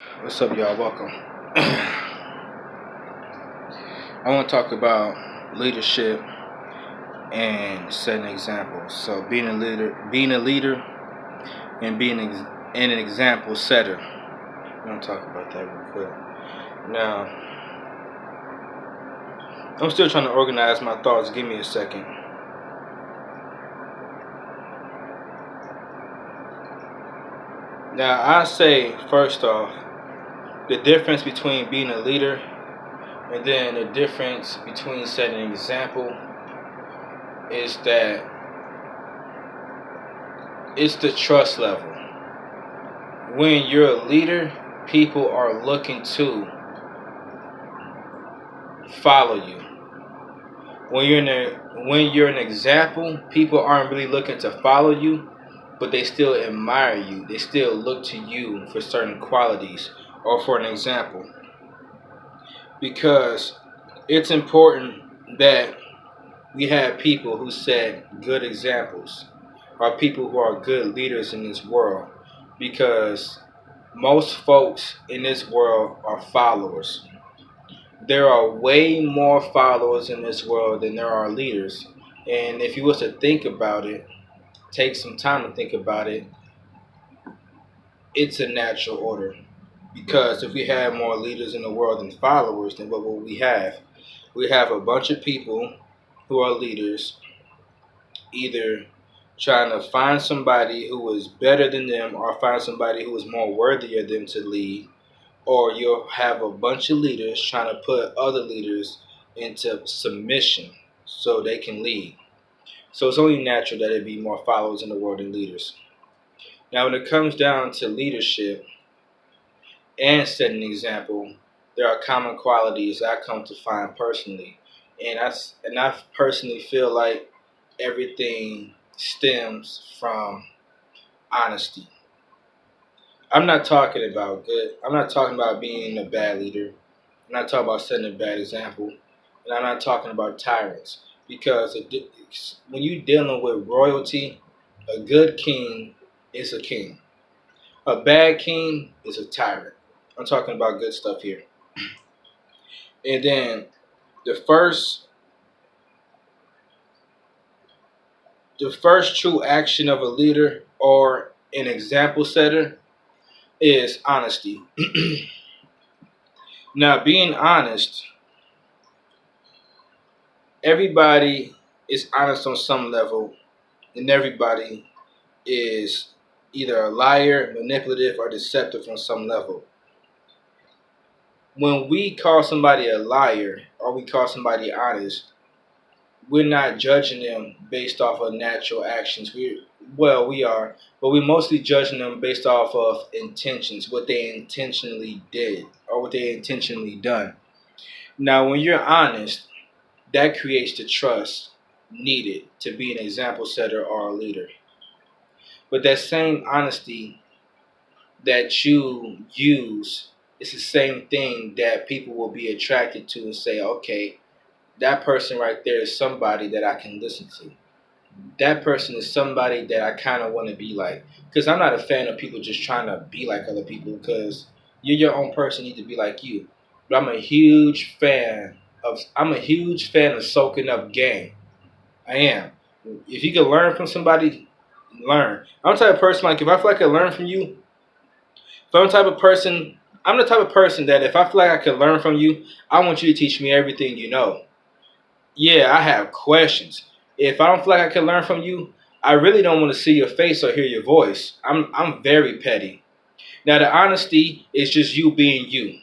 What's up, y'all? Welcome. I want to talk about leadership and setting examples. So, being a leader, and and an example setter. I want to talk about that real quick. Now, I'm still trying to organize my thoughts. Give me a second. Now, I say first off, the difference between being a leader and then the difference between setting an example is that it's the trust level. When you're a leader, people are looking to follow you. When you're an example, people aren't really looking to follow you, but they still admire you. They still look to you for certain qualities or for an example. Because it's important that we have people who set good examples, or people who are good leaders in this world. Because most folks in this world are followers. There are way more followers in this world than there are leaders. And if you was to think about it, take some time to think about it, it's a natural order. Because if we had more leaders in the world than followers, then what would we have? We have a bunch of people who are leaders, either trying to find somebody who is better than them or find somebody who is more worthy of them to lead, or you'll have a bunch of leaders trying to put other leaders into submission so they can lead. So it's only natural that there be more followers in the world than leaders. Now, when it comes down to leadership and setting an example, there are common qualities I come to find personally, and I personally feel like everything stems from honesty. I'm not talking about good. I'm not talking about being a bad leader. I'm not talking about setting a bad example, and I'm not talking about tyrants. Because when you're dealing with royalty, a good king is a king. A bad king is a tyrant. I'm talking about good stuff here. And then the first, the first true action of a leader or an example setter is honesty. Now, being honest, everybody is honest on some level, and everybody is either a liar, manipulative, or deceptive on some level. When we call somebody a liar or we call somebody honest, we're not judging them based off of natural actions. We are, but we're mostly judging them based off of intentions, what they intentionally did or what they intentionally done. Now, when you're honest, that creates the trust needed to be an example setter or a leader. But that same honesty that you use is the same thing that people will be attracted to and say, okay, that person right there is somebody that I can listen to. That person is somebody that I kind of want to be like. Because I'm not a fan of people just trying to be like other people, because you're your own person, you need to be like you. But I'm a huge fan of soaking up game. I am. If you can learn from somebody, learn. I'm the type of person, like, if I feel like I can learn from you, if I'm the type of person, I'm the type of person that if I feel like I can learn from you, I want you to teach me everything you know. Yeah, I have questions. If I don't feel like I can learn from you, I really don't want to see your face or hear your voice. I'm very petty. Now, the honesty is just you being you.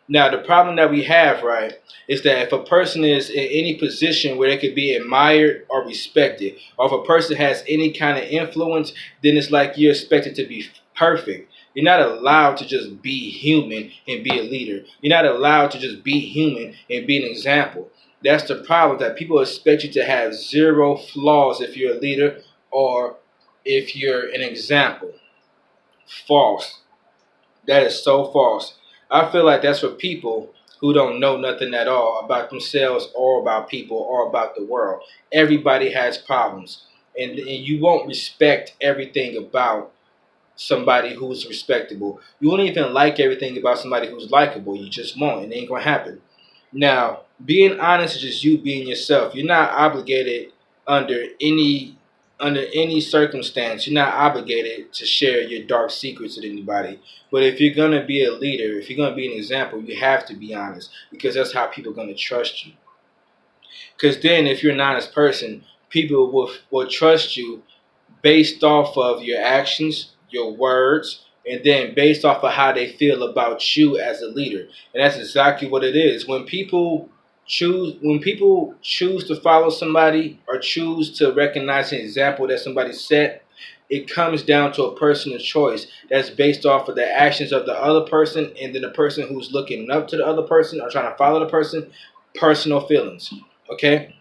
Now, the problem that we have, right, is that if a person is in any position where they could be admired or respected, or if a person has any kind of influence, then it's like you're expected to be perfect. You're not allowed to just be human and be a leader. You're not allowed to just be human and be an example. That's the problem, that people expect you to have zero flaws if you're a leader or if you're an example. False. That is so false. I feel like that's for people who don't know nothing at all about themselves or about people or about the world. Everybody has problems. And you won't respect everything about somebody who's respectable. You won't even like everything about somebody who's likable. You just won't. It ain't gonna happen. Now, being honest is just you being yourself. You're not obligated under any under any circumstance. You're not obligated to share your dark secrets with anybody. But if you're gonna be a leader, if you're gonna be an example, you have to be honest because that's how people are gonna trust you. Because then, if you're an honest person, people will trust you based off of your actions, your words, and then based off of how they feel about you as a leader. And that's exactly what it is. When people choose to follow somebody or choose to recognize an example that somebody set, it comes down to a personal choice that's based off of the actions of the other person and then the person who's looking up to the other person or trying to follow the person, personal feelings. Okay?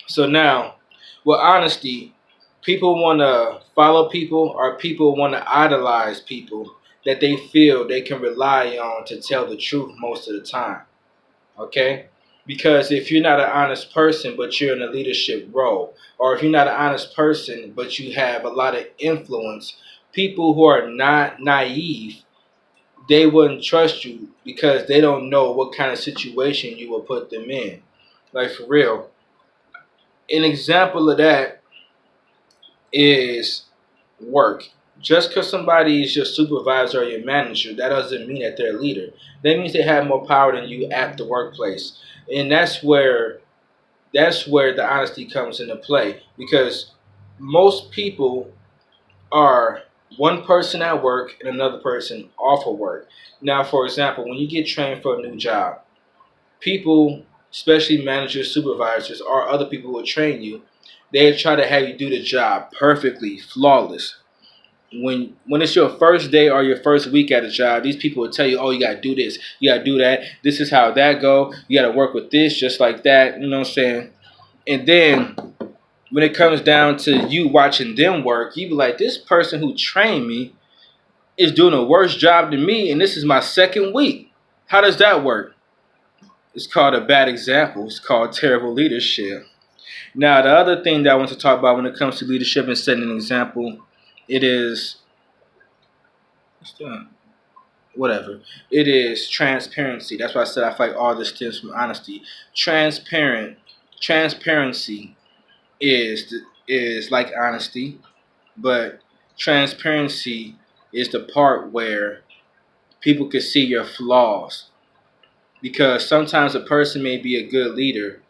So now, with honesty, people want to follow people or people want to idolize people that they feel they can rely on to tell the truth most of the time. Okay? Because if you're not an honest person but you're in a leadership role, or if you're not an honest person but you have a lot of influence, people who are not naive, they wouldn't trust you because they don't know what kind of situation you will put them in. Like for real. An example of that is work. Just because somebody is your supervisor or your manager, that doesn't mean that they're a leader. That means they have more power than you at the workplace, and that's where the honesty comes into play. Because most people are one person at work and another person off of work. Now, for example, when you get trained for a new job, people, especially managers, supervisors, or other people who will train you, they try to have you do the job perfectly, flawless. When it's your first day or your first week at a job, these people will tell you, "Oh, you gotta do this, you gotta do that. This is how that go. You gotta work with this, just like that." You know what I'm saying? And then when it comes down to you watching them work, you be like, "This person who trained me is doing a worse job than me, and this is my second week. How does that work?" It's called a bad example. It's called terrible leadership. Now, the other thing that I want to talk about when it comes to leadership and setting an example, it is whatever. It is transparency. That's why I said I feel like all this stems from honesty. Transparency is like honesty, but transparency is the part where people can see your flaws. Because sometimes a person may be a good leader,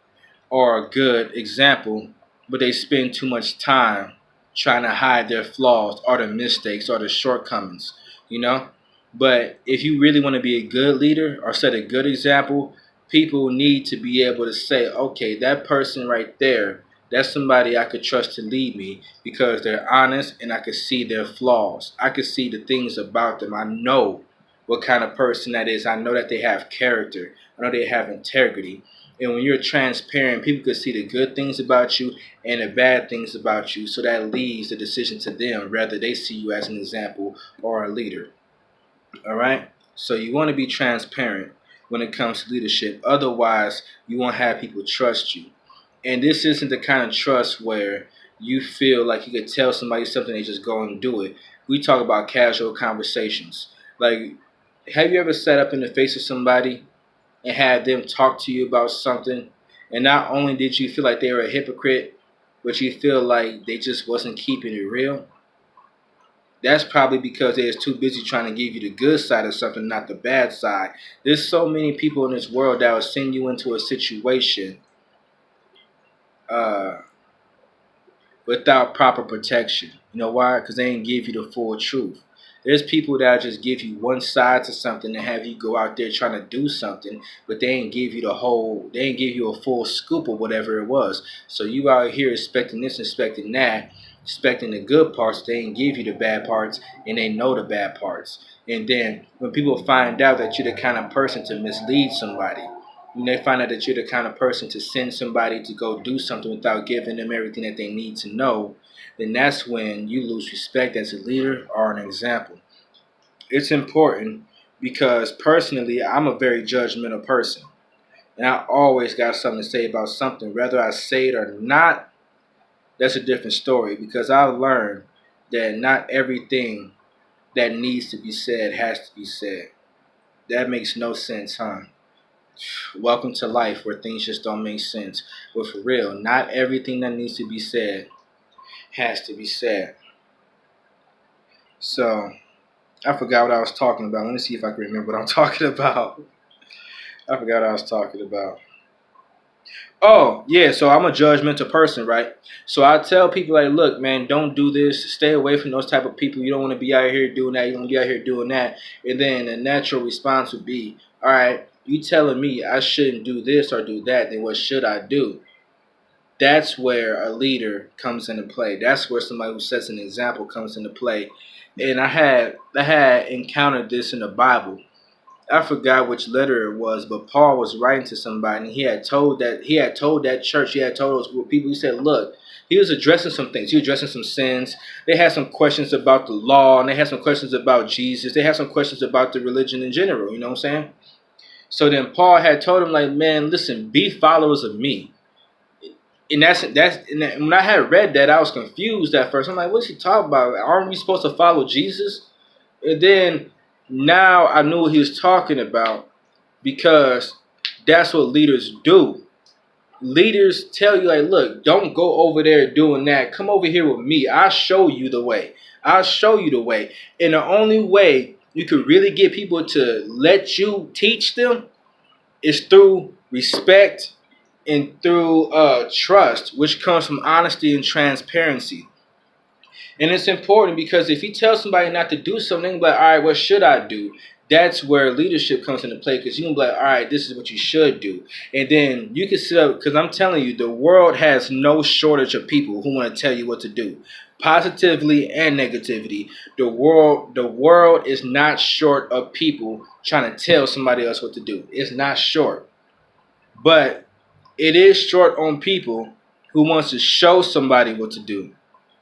or a good example, but they spend too much time trying to hide their flaws or the mistakes or the shortcomings, you know? But if you really want to be a good leader or set a good example, people need to be able to say, okay, that person right there, that's somebody I could trust to lead me because they're honest and I could see their flaws. I could see the things about them. I know what kind of person that is. I know that they have character. I know they have integrity. And when you're transparent, people can see the good things about you and the bad things about you. So that leaves the decision to them, whether they see you as an example or a leader. All right? So you want to be transparent when it comes to leadership. Otherwise, you won't have people trust you. And this isn't the kind of trust where you feel like you could tell somebody something, they just go and do it. We talk about casual conversations. Like, have you ever sat up in the face of somebody and had them talk to you about something, and not only did you feel like they were a hypocrite, but you feel like they just wasn't keeping it real? That's probably because they was too busy trying to give you the good side of something, not the bad side. There's so many people in this world that will send you into a situation uh, without proper protection. You know why? Because they ain't give you the full truth. There's people that just give you one side to something and have you go out there trying to do something, but they ain't give you they ain't give you a full scoop of whatever it was. So you out here expecting this, expecting that, expecting the good parts, they ain't give you the bad parts, and they know the bad parts. And then when people find out that you're the kind of person to mislead somebody, when they find out that you're the kind of person to send somebody to go do something without giving them everything that they need to know, then that's when you lose respect as a leader or an example. It's important because personally, I'm a very judgmental person. And I always got something to say about something. Whether I say it or not, that's a different story because I've learned that not everything that needs to be said has to be said. That makes no sense, huh? Welcome to life where things just don't make sense. But for real, not everything that needs to be said has to be said. So I forgot what I was talking about. Let me see if I can remember what I'm talking about. I forgot what I was talking about. Oh, yeah, so I'm a judgmental person, right? So I tell people like, look, man, don't do this. Stay away from those type of people. You don't want to be out here doing that. You don't want to be out here doing that. And then the natural response would be, all right, you telling me I shouldn't do this or do that, then what should I do? That's where a leader comes into play. That's where somebody who sets an example comes into play. And I had encountered this in the Bible. I forgot which letter it was, but Paul was writing to somebody, and he had told that church, he had told those group of people, he said, look, he was addressing some things. He was addressing some sins. They had some questions about the law, and they had some questions about Jesus. They had some questions about the religion in general, you know what I'm saying? So then Paul had told him, like, man, listen, be followers of me. And when I had read that, I was confused at first. I'm like, what's he talking about? Aren't we supposed to follow Jesus? And then now I knew what he was talking about, because that's what leaders do. Leaders tell you, like, look, don't go over there doing that. Come over here with me. I'll show you the way. I'll show you the way. And the only way you can really get people to let you teach them is through respect and through trust, which comes from honesty and transparency. And it's important, because if you tell somebody not to do something, they be like, all right, what should I do? That's where leadership comes into play, because you can be like, all right, this is what you should do. And then you can sit up, because I'm telling you, the world has no shortage of people who want to tell you what to do. Positively and negativity. The world is not short of people trying to tell somebody else what to do. It's not short. But it is short on people who wants to show somebody what to do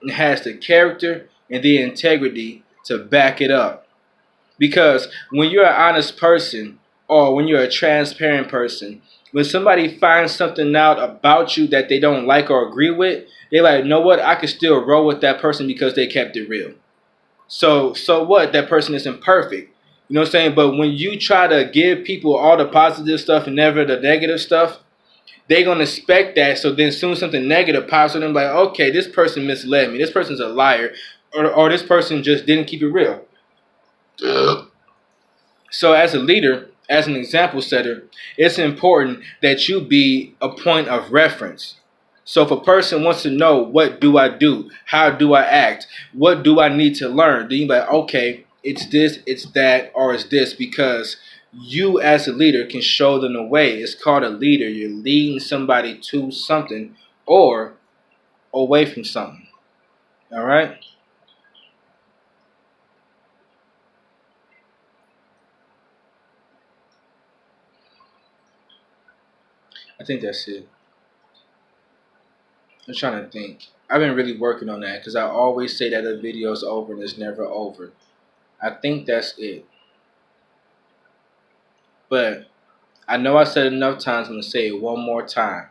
and has the character and the integrity to back it up. Because when you're an honest person, or when you're a transparent person, when somebody finds something out about you that they don't like or agree with, they're like, you know what, I can still roll with that person because they kept it real. So what? That person isn't perfect. You know what I'm saying? But when you try to give people all the positive stuff and never the negative stuff, they're gonna expect that. So then soon something negative pops up, and like, okay, this person misled me. This person's a liar, or this person just didn't keep it real. So as a leader, as an example setter, it's important that you be a point of reference. So if a person wants to know, what do I do? How do I act? What do I need to learn? Then you be like, okay, it's this, it's that, or it's this, because you as a leader can show them the way. It's called a leader. You're leading somebody to something or away from something. All right? I think that's it. I'm trying to think. I've been really working on that, because I always say that the video's over and it's never over. I think that's it. But I know I said it enough times. I'm going to say it one more time.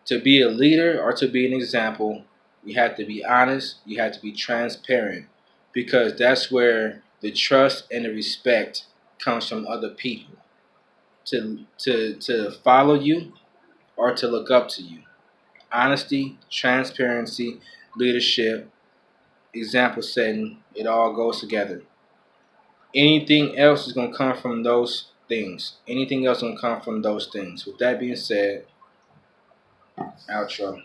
To be a leader or to be an example, you have to be honest. You have to be transparent, because that's where the trust and the respect comes from other people to follow you or to look up to you. Honesty, transparency, leadership, example setting, it all goes together. Anything else is going to come from those things. Anything else is going to come from those things. With that being said, outro.